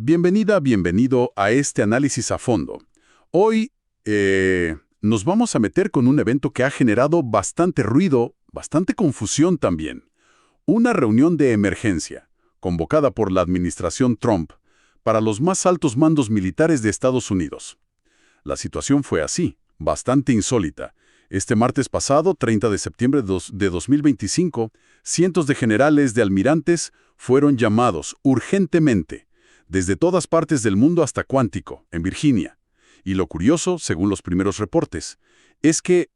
Bienvenida, bienvenido a este análisis a fondo. Hoy nos vamos a meter con un evento que ha generado bastante ruido, bastante confusión también. Una reunión de emergencia, convocada por la administración Trump, para los más altos mandos militares de Estados Unidos. La situación fue así, bastante insólita. Este martes pasado, 30 de septiembre de 2025, cientos de generales de almirantes fueron llamados urgentemente, desde todas partes del mundo hasta Quantico, en Virginia. Y lo curioso, según los primeros reportes, es que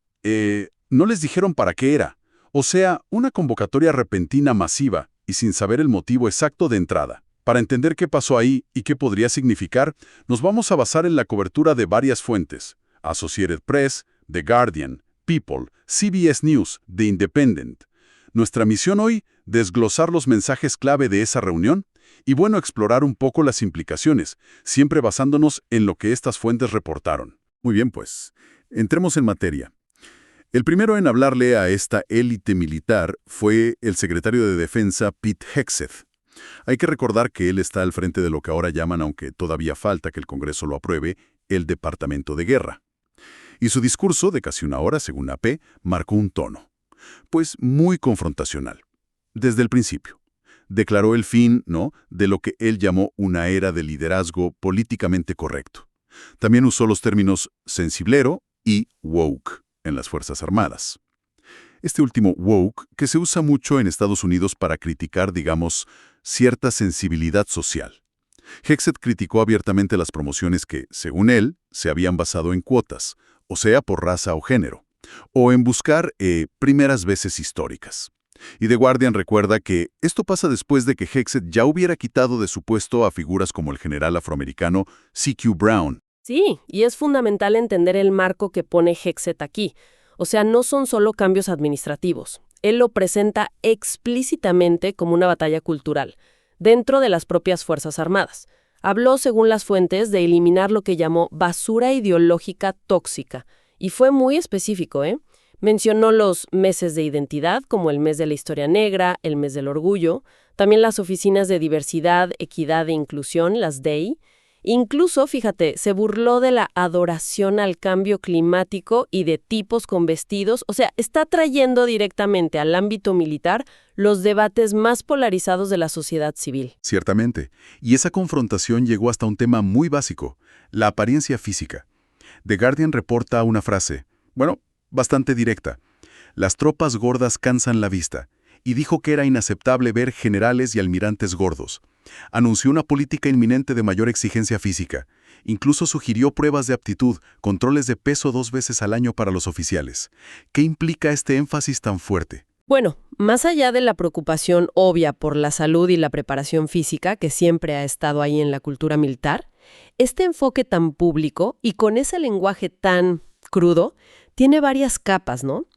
no les dijeron para qué era. O sea, una convocatoria repentina masiva y sin saber el motivo exacto de entrada. Para entender qué pasó ahí y qué podría significar, nos vamos a basar en la cobertura de varias fuentes: Associated Press, The Guardian, People, CBS News, The Independent. Nuestra misión hoy, desglosar los mensajes clave de esa reunión y, bueno, explorar un poco las implicaciones, siempre basándonos en lo que estas fuentes reportaron. Muy bien, pues, entremos en materia. El primero en hablarle a esta élite militar fue el secretario de Defensa Pete Hegseth. Hay que recordar que él está al frente de lo que ahora llaman, aunque todavía falta que el Congreso lo apruebe, el Departamento de Guerra. Y su discurso, de casi una hora, según AP, marcó un tono, pues muy confrontacional. Desde el principio. Declaró el fin, de lo que él llamó una era de liderazgo políticamente correcto. También usó los términos sensiblero y woke en las Fuerzas Armadas. Este último woke, que se usa mucho en Estados Unidos para criticar, digamos, cierta sensibilidad social. Hegseth criticó abiertamente las promociones que, según él, se habían basado en cuotas, o sea, por raza o género, o en buscar primeras veces históricas. Y The Guardian recuerda que esto pasa después de que Hegseth ya hubiera quitado de su puesto a figuras como el general afroamericano C.Q. Brown. Sí, y es fundamental entender el marco que pone Hegseth aquí. O sea, no son solo cambios administrativos. Él lo presenta explícitamente como una batalla cultural, dentro de las propias Fuerzas Armadas. Habló, según las fuentes, de eliminar lo que llamó basura ideológica tóxica. Y fue muy específico, ¿eh? Mencionó los meses de identidad, como el mes de la historia negra, el mes del orgullo, también las oficinas de diversidad, equidad e inclusión, las DEI. Incluso, fíjate, se burló de la adoración al cambio climático y de tipos con vestidos. O sea, está trayendo directamente al ámbito militar los debates más polarizados de la sociedad civil. Ciertamente. Y esa confrontación llegó hasta un tema muy básico, la apariencia física. The Guardian reporta una frase, bastante directa: las tropas gordas cansan la vista, y dijo que era inaceptable ver generales y almirantes gordos. Anunció una política inminente de mayor exigencia física. Incluso sugirió pruebas de aptitud, controles de peso 2 veces al año para los oficiales. ¿Qué implica este énfasis tan fuerte? Bueno, más allá de la preocupación obvia por la salud y la preparación física, que siempre ha estado ahí en la cultura militar, este enfoque tan público y con ese lenguaje tan crudo, tiene varias capas, ¿no?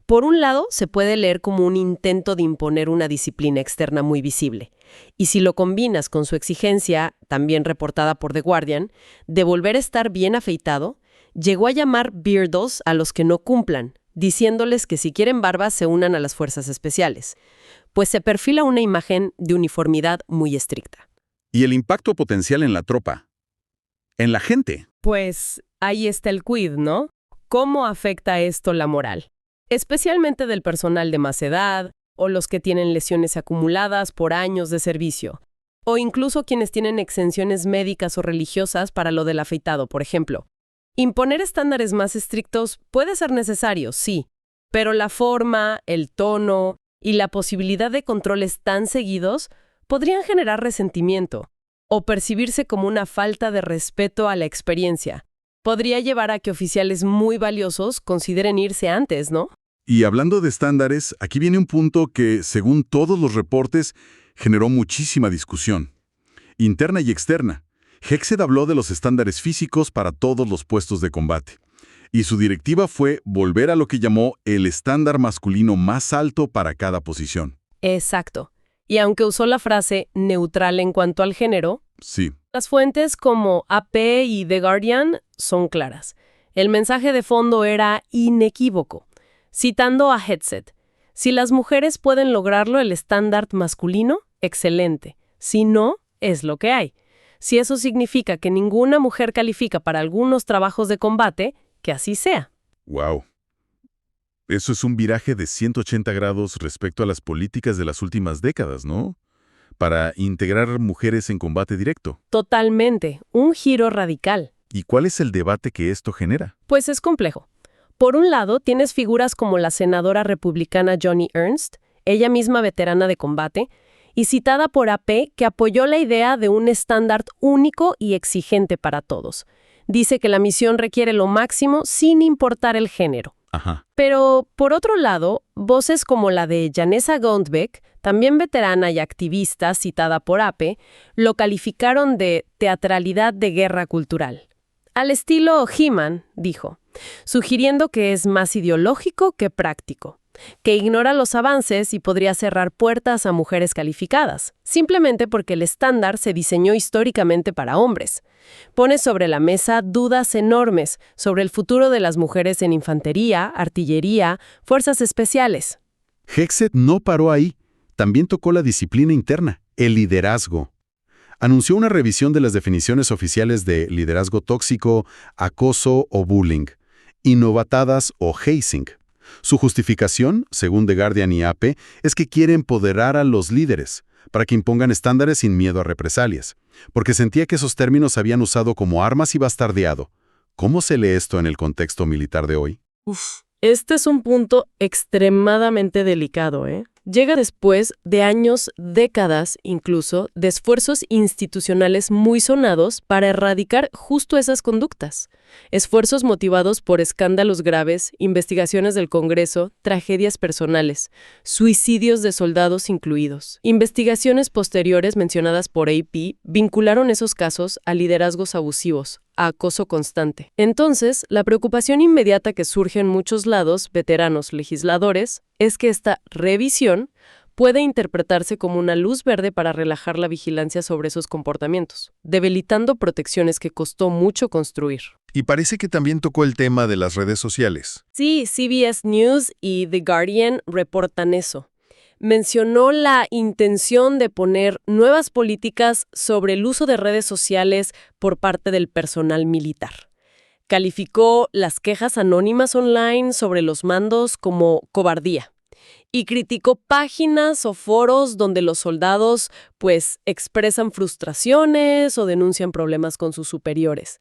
Por un lado, se puede leer como un intento de imponer una disciplina externa muy visible. Y si lo combinas con su exigencia, también reportada por The Guardian, de volver a estar bien afeitado, llegó a llamar beardos a los que no cumplan, diciéndoles que si quieren barbas se unan a las fuerzas especiales. Pues se perfila una imagen de uniformidad muy estricta. ¿Y el impacto potencial en la tropa? ¿En la gente? Pues ahí está el quid, ¿no? ¿Cómo afecta esto la moral? Especialmente del personal de más edad, o los que tienen lesiones acumuladas por años de servicio, o incluso quienes tienen exenciones médicas o religiosas para lo del afeitado, por ejemplo. Imponer estándares más estrictos puede ser necesario, sí, pero la forma, el tono y la posibilidad de controles tan seguidos podrían generar resentimiento o percibirse como una falta de respeto a la experiencia. Podría llevar a que oficiales muy valiosos consideren irse antes, ¿no? Y hablando de estándares, aquí viene un punto que, según todos los reportes, generó muchísima discusión, interna y externa. Hegseth habló de los estándares físicos para todos los puestos de combate, y su directiva fue volver a lo que llamó el estándar masculino más alto para cada posición. Exacto. Y aunque usó la frase neutral en cuanto al género, Sí. las fuentes como AP y The Guardian son claras. El mensaje de fondo era inequívoco. Citando a Hegseth, si las mujeres pueden lograrlo el estándar masculino, excelente. Si no, es lo que hay. Si eso significa que ninguna mujer califica para algunos trabajos de combate, que así sea. Wow. Eso es un viraje de 180 grados respecto a las políticas de las últimas décadas, ¿no? Para integrar mujeres en combate directo. Totalmente, un giro radical. ¿Y cuál es el debate que esto genera? Pues es complejo. Por un lado, tienes figuras como la senadora republicana Joni Ernst, ella misma veterana de combate, y citada por AP, que apoyó la idea de un estándar único y exigente para todos. Dice que la misión requiere lo máximo sin importar el género. Ajá. Pero, por otro lado, voces como la de Janessa Gondbeck, también veterana y activista citada por AP, lo calificaron de teatralidad de guerra cultural. Al estilo He-Man, dijo, sugiriendo que es más ideológico que práctico, que ignora los avances y podría cerrar puertas a mujeres calificadas, simplemente porque el estándar se diseñó históricamente para hombres. Pone sobre la mesa dudas enormes sobre el futuro de las mujeres en infantería, artillería, fuerzas especiales. Hegseth no paró ahí, también tocó la disciplina interna, el liderazgo. Anunció una revisión de las definiciones oficiales de liderazgo tóxico, acoso o bullying, y novatadas o hazing. Su justificación, según The Guardian y AP, es que quiere empoderar a los líderes, para que impongan estándares sin miedo a represalias, porque sentía que esos términos se habían usado como armas y bastardeado. ¿Cómo se lee esto en el contexto militar de hoy? Este es un punto extremadamente delicado, ¿eh? Llega después de años, décadas incluso, de esfuerzos institucionales muy sonados para erradicar justo esas conductas. Esfuerzos motivados por escándalos graves, investigaciones del Congreso, tragedias personales, suicidios de soldados incluidos. Investigaciones posteriores mencionadas por AP vincularon esos casos a liderazgos abusivos, a acoso constante. Entonces, la preocupación inmediata que surge en muchos lados, veteranos legisladores, es que esta revisión puede interpretarse como una luz verde para relajar la vigilancia sobre esos comportamientos, debilitando protecciones que costó mucho construir. Y parece que también tocó el tema de las redes sociales. Sí, CBS News y The Guardian reportan eso. Mencionó la intención de poner nuevas políticas sobre el uso de redes sociales por parte del personal militar. Calificó las quejas anónimas online sobre los mandos como cobardía y criticó páginas o foros donde los soldados expresan frustraciones o denuncian problemas con sus superiores.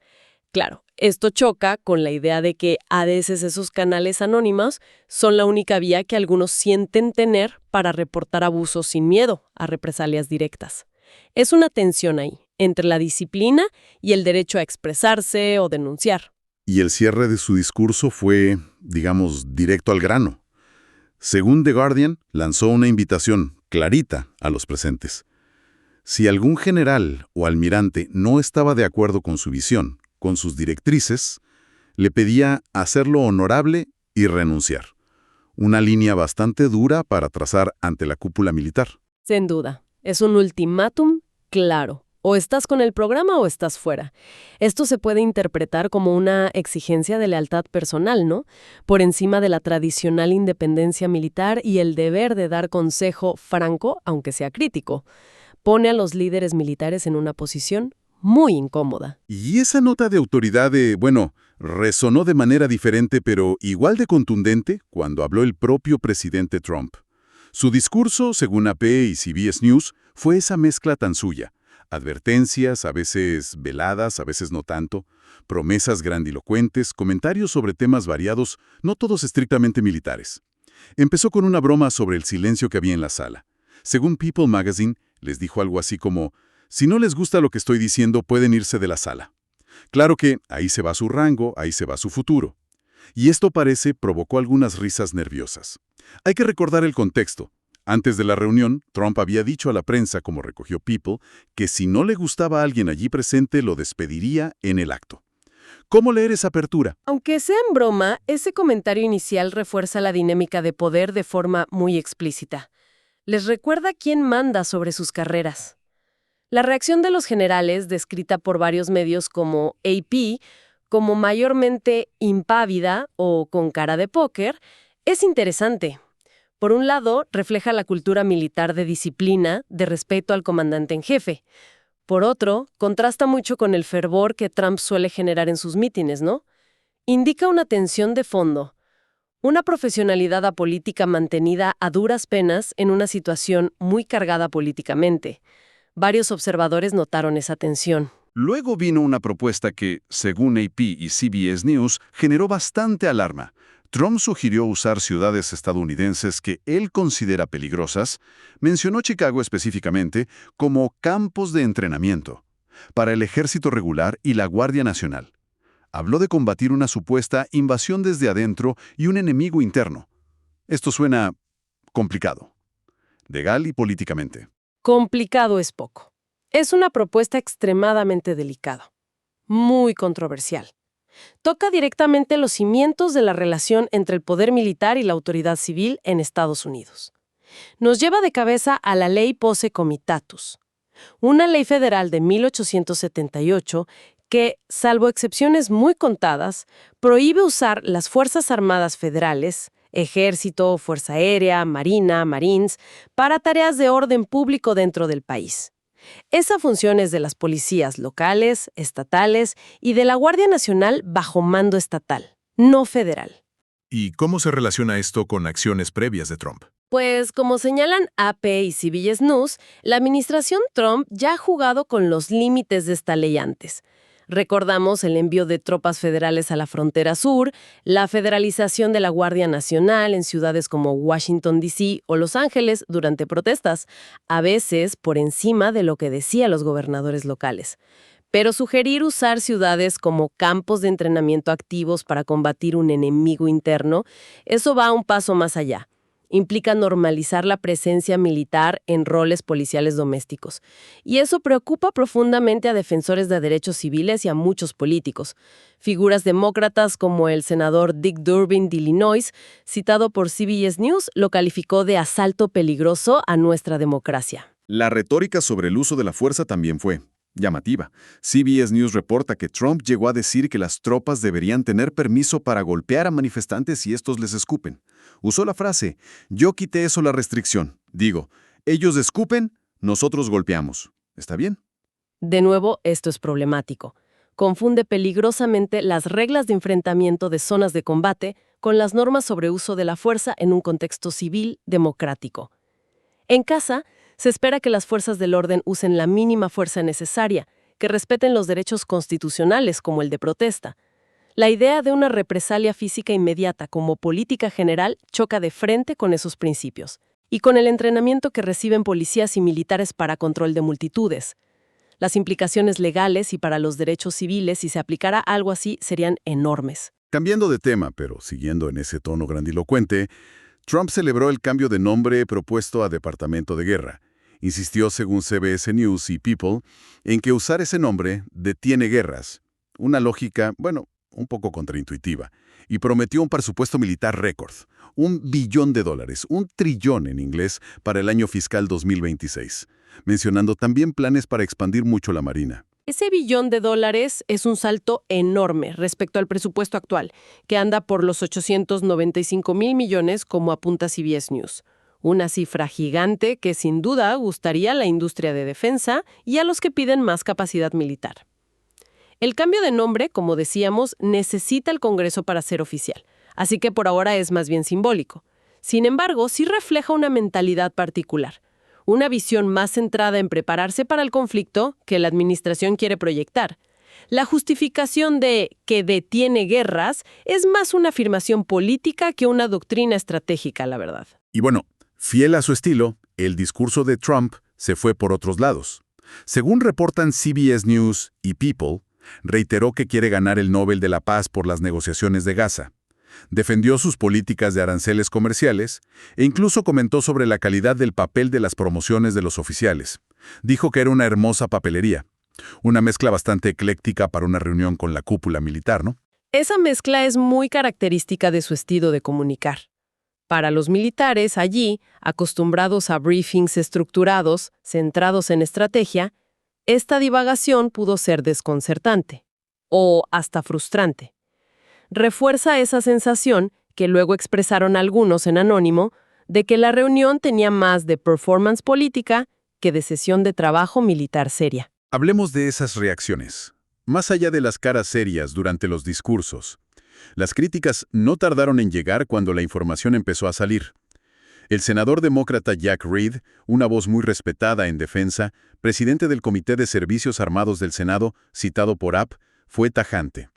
Claro, esto choca con la idea de que a veces esos canales anónimos son la única vía que algunos sienten tener para reportar abusos sin miedo a represalias directas. Es una tensión ahí, entre la disciplina y el derecho a expresarse o denunciar. Y el cierre de su discurso fue, digamos, directo al grano. Según The Guardian, lanzó una invitación clarita a los presentes. Si algún general o almirante no estaba de acuerdo con su visión, con sus directrices, le pedía hacerlo honorable y renunciar. Una línea bastante dura para trazar ante la cúpula militar. Sin duda, es un ultimátum claro. O estás con el programa o estás fuera. Esto se puede interpretar como una exigencia de lealtad personal, ¿no? Por encima de la tradicional independencia militar y el deber de dar consejo franco, aunque sea crítico. Pone a los líderes militares en una posición muy incómoda. Y esa nota de autoridad resonó de manera diferente pero igual de contundente cuando habló el propio presidente Trump. Su discurso, según AP y CBS News, fue esa mezcla tan suya. Advertencias, a veces veladas, a veces no tanto, promesas grandilocuentes, comentarios sobre temas variados, no todos estrictamente militares. Empezó con una broma sobre el silencio que había en la sala. Según People Magazine, les dijo algo así como: si no les gusta lo que estoy diciendo, pueden irse de la sala. Claro que ahí se va su rango, ahí se va su futuro. Y esto provocó algunas risas nerviosas. Hay que recordar el contexto. Antes de la reunión, Trump había dicho a la prensa, como recogió People, que si no le gustaba a alguien allí presente, lo despediría en el acto. ¿Cómo leer esa apertura? Aunque sea en broma, ese comentario inicial refuerza la dinámica de poder de forma muy explícita. Les recuerda quién manda sobre sus carreras. La reacción de los generales, descrita por varios medios como AP, como mayormente impávida o con cara de póker, es interesante. Por un lado, refleja la cultura militar de disciplina, de respeto al comandante en jefe. Por otro, contrasta mucho con el fervor que Trump suele generar en sus mítines, ¿no? Indica una tensión de fondo, una profesionalidad apolítica mantenida a duras penas en una situación muy cargada políticamente. Varios observadores notaron esa tensión. Luego vino una propuesta que, según AP y CBS News, generó bastante alarma. Trump sugirió usar ciudades estadounidenses que él considera peligrosas, mencionó Chicago específicamente, como campos de entrenamiento para el ejército regular y la Guardia Nacional. Habló de combatir una supuesta invasión desde adentro y un enemigo interno. Esto suena complicado, legal y políticamente. Complicado es poco. Es una propuesta extremadamente delicada, muy controversial. Toca directamente los cimientos de la relación entre el poder militar y la autoridad civil en Estados Unidos. Nos lleva de cabeza a la Ley Posse Comitatus, una ley federal de 1878 que, salvo excepciones muy contadas, prohíbe usar las Fuerzas Armadas Federales, Ejército, Fuerza Aérea, Marina, Marines, para tareas de orden público dentro del país. Esa función es de las policías locales, estatales y de la Guardia Nacional bajo mando estatal, no federal. ¿Y cómo se relaciona esto con acciones previas de Trump? Pues, como señalan AP y CBS News, la administración Trump ya ha jugado con los límites de esta ley antes. Recordamos el envío de tropas federales a la frontera sur, la federalización de la Guardia Nacional en ciudades como Washington, D.C. o Los Ángeles durante protestas, a veces por encima de lo que decían los gobernadores locales. Pero sugerir usar ciudades como campos de entrenamiento activos para combatir un enemigo interno, eso va un paso más allá. Implica normalizar la presencia militar en roles policiales domésticos. Y eso preocupa profundamente a defensores de derechos civiles y a muchos políticos. Figuras demócratas como el senador Dick Durbin de Illinois, citado por CBS News, lo calificó de asalto peligroso a nuestra democracia. La retórica sobre el uso de la fuerza también fue llamativa. CBS News reporta que Trump llegó a decir que las tropas deberían tener permiso para golpear a manifestantes si estos les escupen. Usó la frase, yo quité eso la restricción. Digo, ellos escupen, nosotros golpeamos. ¿Está bien? De nuevo, esto es problemático. Confunde peligrosamente las reglas de enfrentamiento de zonas de combate con las normas sobre uso de la fuerza en un contexto civil democrático. En casa, se espera que las fuerzas del orden usen la mínima fuerza necesaria, que respeten los derechos constitucionales como el de protesta. La idea de una represalia física inmediata como política general choca de frente con esos principios, y con el entrenamiento que reciben policías y militares para control de multitudes. Las implicaciones legales y para los derechos civiles, si se aplicara algo así, serían enormes. Cambiando de tema, pero siguiendo en ese tono grandilocuente, Trump celebró el cambio de nombre propuesto a Departamento de Guerra. Insistió, según CBS News y People, en que usar ese nombre detiene guerras. Una lógica, un poco contraintuitiva. Y prometió un presupuesto militar récord, $1 billón, un trillón en inglés, para el año fiscal 2026, mencionando también planes para expandir mucho la Marina. Ese $1 billón es un salto enorme respecto al presupuesto actual, que anda por los 895,000 millones, como apunta CBS News. Una cifra gigante que sin duda gustaría a la industria de defensa y a los que piden más capacidad militar. El cambio de nombre, como decíamos, necesita el Congreso para ser oficial, así que por ahora es más bien simbólico. Sin embargo, sí refleja una mentalidad particular, una visión más centrada en prepararse para el conflicto que la administración quiere proyectar. La justificación de que detiene guerras es más una afirmación política que una doctrina estratégica, la verdad. Y fiel a su estilo, el discurso de Trump se fue por otros lados. Según reportan CBS News y People, reiteró que quiere ganar el Nobel de la Paz por las negociaciones de Gaza. Defendió sus políticas de aranceles comerciales e incluso comentó sobre la calidad del papel de las promociones de los oficiales. Dijo que era una hermosa papelería, una mezcla bastante ecléctica para una reunión con la cúpula militar, ¿no? Esa mezcla es muy característica de su estilo de comunicar. Para los militares allí, acostumbrados a briefings estructurados, centrados en estrategia, esta divagación pudo ser desconcertante o hasta frustrante. Refuerza esa sensación, que luego expresaron algunos en anónimo, de que la reunión tenía más de performance política que de sesión de trabajo militar seria. Hablemos de esas reacciones. Más allá de las caras serias durante los discursos, las críticas no tardaron en llegar cuando la información empezó a salir. El senador demócrata Jack Reed, una voz muy respetada en defensa, presidente del Comité de Servicios Armados del Senado, citado por AP, fue tajante.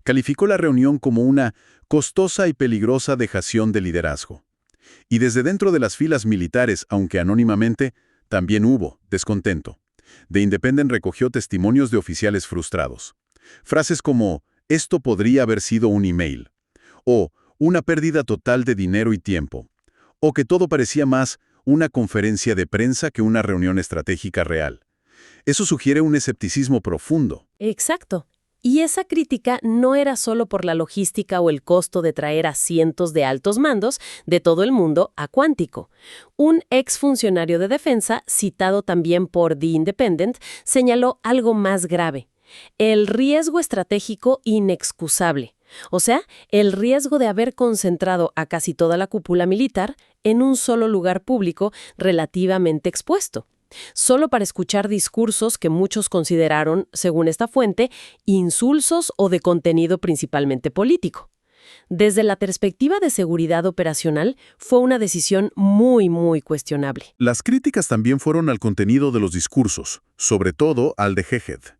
Calificó la reunión como una costosa y peligrosa dejación de liderazgo. Y desde dentro de las filas militares, aunque anónimamente, también hubo descontento. The Independent recogió testimonios de oficiales frustrados. Frases como, esto podría haber sido un email, o una pérdida total de dinero y tiempo, o que todo parecía más una conferencia de prensa que una reunión estratégica real. Eso sugiere un escepticismo profundo. Exacto. Y esa crítica no era solo por la logística o el costo de traer a cientos de altos mandos de todo el mundo a Quantico. Un exfuncionario de defensa, citado también por The Independent, señaló algo más grave: el riesgo estratégico inexcusable. O sea, el riesgo de haber concentrado a casi toda la cúpula militar en un solo lugar público relativamente expuesto, solo para escuchar discursos que muchos consideraron, según esta fuente, insulsos o de contenido principalmente político. Desde la perspectiva de seguridad operacional, fue una decisión muy cuestionable. Las críticas también fueron al contenido de los discursos, sobre todo al de Hegseth.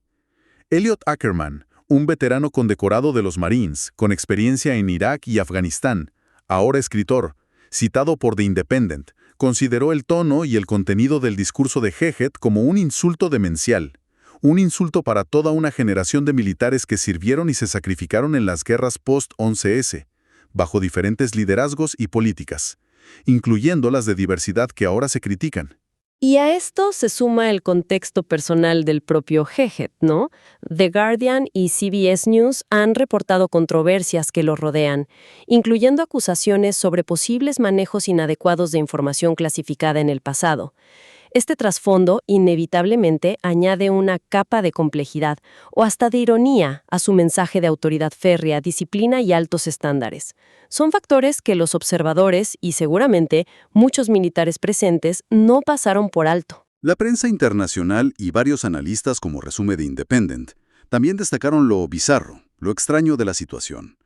Elliot Ackerman, un veterano condecorado de los Marines, con experiencia en Irak y Afganistán, ahora escritor, citado por The Independent, consideró el tono y el contenido del discurso de Hegseth como un insulto demencial, un insulto para toda una generación de militares que sirvieron y se sacrificaron en las guerras post-11S, bajo diferentes liderazgos y políticas, incluyendo las de diversidad que ahora se critican. Y a esto se suma el contexto personal del propio Hegseth, ¿no? The Guardian y CBS News han reportado controversias que lo rodean, incluyendo acusaciones sobre posibles manejos inadecuados de información clasificada en el pasado. Este trasfondo inevitablemente añade una capa de complejidad o hasta de ironía a su mensaje de autoridad férrea, disciplina y altos estándares. Son factores que los observadores y seguramente muchos militares presentes no pasaron por alto. La prensa internacional y varios analistas, como resume The Independent, también destacaron lo bizarro, lo extraño de la situación.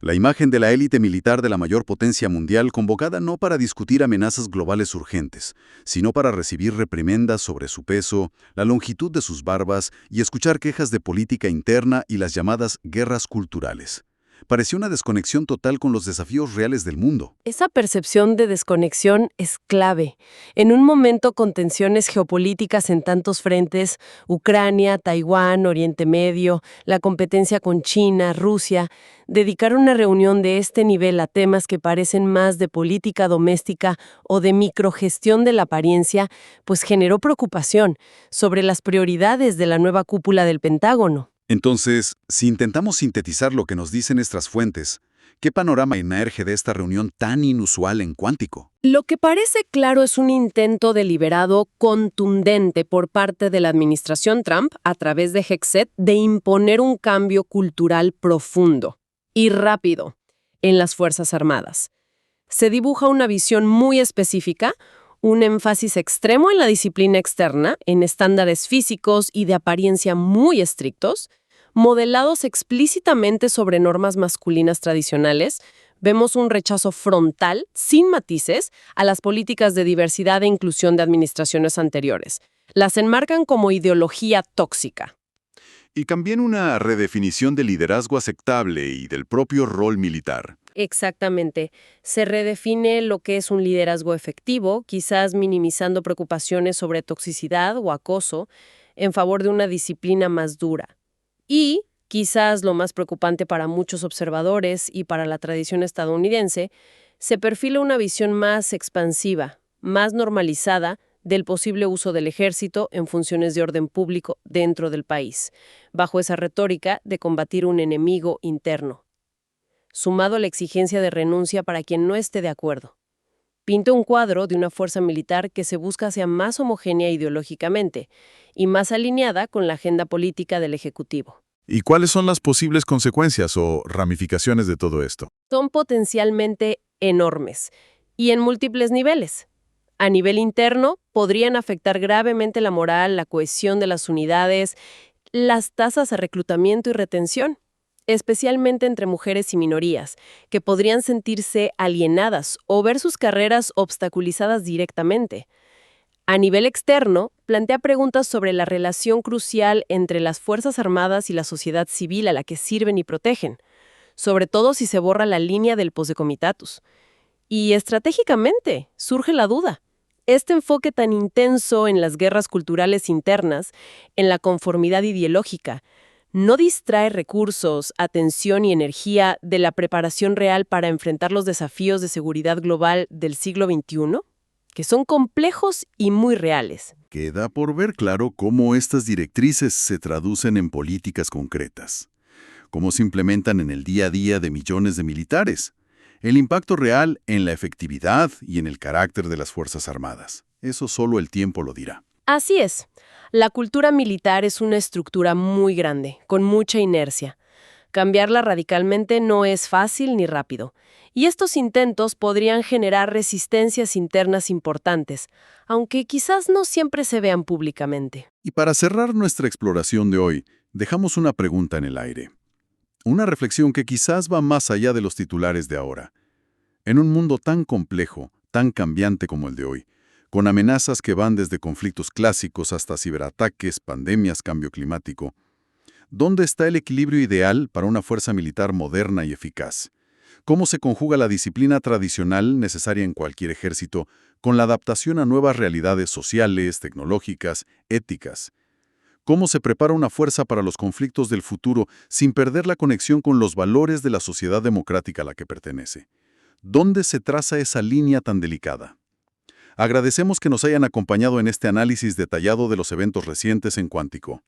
La imagen de la élite militar de la mayor potencia mundial convocada no para discutir amenazas globales urgentes, sino para recibir reprimendas sobre su peso, la longitud de sus barbas y escuchar quejas de política interna y las llamadas guerras culturales. Pareció una desconexión total con los desafíos reales del mundo. Esa percepción de desconexión es clave. En un momento con tensiones geopolíticas en tantos frentes, Ucrania, Taiwán, Oriente Medio, la competencia con China, Rusia, dedicar una reunión de este nivel a temas que parecen más de política doméstica o de microgestión de la apariencia, pues generó preocupación sobre las prioridades de la nueva cúpula del Pentágono. Entonces, si intentamos sintetizar lo que nos dicen nuestras fuentes, ¿qué panorama emerge de esta reunión tan inusual en Quantico? Lo que parece claro es un intento deliberado contundente por parte de la administración Trump, a través de Hegseth, de imponer un cambio cultural profundo y rápido en las Fuerzas Armadas. Se dibuja una visión muy específica, un énfasis extremo en la disciplina externa, en estándares físicos y de apariencia muy estrictos, modelados explícitamente sobre normas masculinas tradicionales. Vemos un rechazo frontal, sin matices, a las políticas de diversidad e inclusión de administraciones anteriores. Las enmarcan como ideología tóxica. Y también una redefinición del liderazgo aceptable y del propio rol militar. Exactamente. Se redefine lo que es un liderazgo efectivo, quizás minimizando preocupaciones sobre toxicidad o acoso, en favor de una disciplina más dura. Y, quizás lo más preocupante para muchos observadores y para la tradición estadounidense, se perfila una visión más expansiva, más normalizada del posible uso del ejército en funciones de orden público dentro del país, bajo esa retórica de combatir un enemigo interno, sumado a la exigencia de renuncia para quien no esté de acuerdo. Pinta un cuadro de una fuerza militar que se busca sea más homogénea ideológicamente y más alineada con la agenda política del Ejecutivo. ¿Y cuáles son las posibles consecuencias o ramificaciones de todo esto? Son potencialmente enormes y en múltiples niveles. A nivel interno, podrían afectar gravemente la moral, la cohesión de las unidades, las tasas de reclutamiento y retención, especialmente entre mujeres y minorías, que podrían sentirse alienadas o ver sus carreras obstaculizadas directamente. A nivel externo, plantea preguntas sobre la relación crucial entre las Fuerzas Armadas y la sociedad civil a la que sirven y protegen, sobre todo si se borra la línea del Posse Comitatus. Y estratégicamente, surge la duda. Este enfoque tan intenso en las guerras culturales internas, en la conformidad ideológica, ¿no distrae recursos, atención y energía de la preparación real para enfrentar los desafíos de seguridad global del siglo XXI? Que son complejos y muy reales. Queda por ver claro cómo estas directrices se traducen en políticas concretas, cómo se implementan en el día a día de millones de militares, el impacto real en la efectividad y en el carácter de las Fuerzas Armadas. Eso solo el tiempo lo dirá. Así es. La cultura militar es una estructura muy grande, con mucha inercia. Cambiarla radicalmente no es fácil ni rápido. Y estos intentos podrían generar resistencias internas importantes, aunque quizás no siempre se vean públicamente. Y para cerrar nuestra exploración de hoy, dejamos una pregunta en el aire. Una reflexión que quizás va más allá de los titulares de ahora. En un mundo tan complejo, tan cambiante como el de hoy, con amenazas que van desde conflictos clásicos hasta ciberataques, pandemias, cambio climático, ¿dónde está el equilibrio ideal para una fuerza militar moderna y eficaz? ¿Cómo se conjuga la disciplina tradicional necesaria en cualquier ejército con la adaptación a nuevas realidades sociales, tecnológicas, éticas? ¿Cómo se prepara una fuerza para los conflictos del futuro sin perder la conexión con los valores de la sociedad democrática a la que pertenece? ¿Dónde se traza esa línea tan delicada? Agradecemos que nos hayan acompañado en este análisis detallado de los eventos recientes en Cuántico.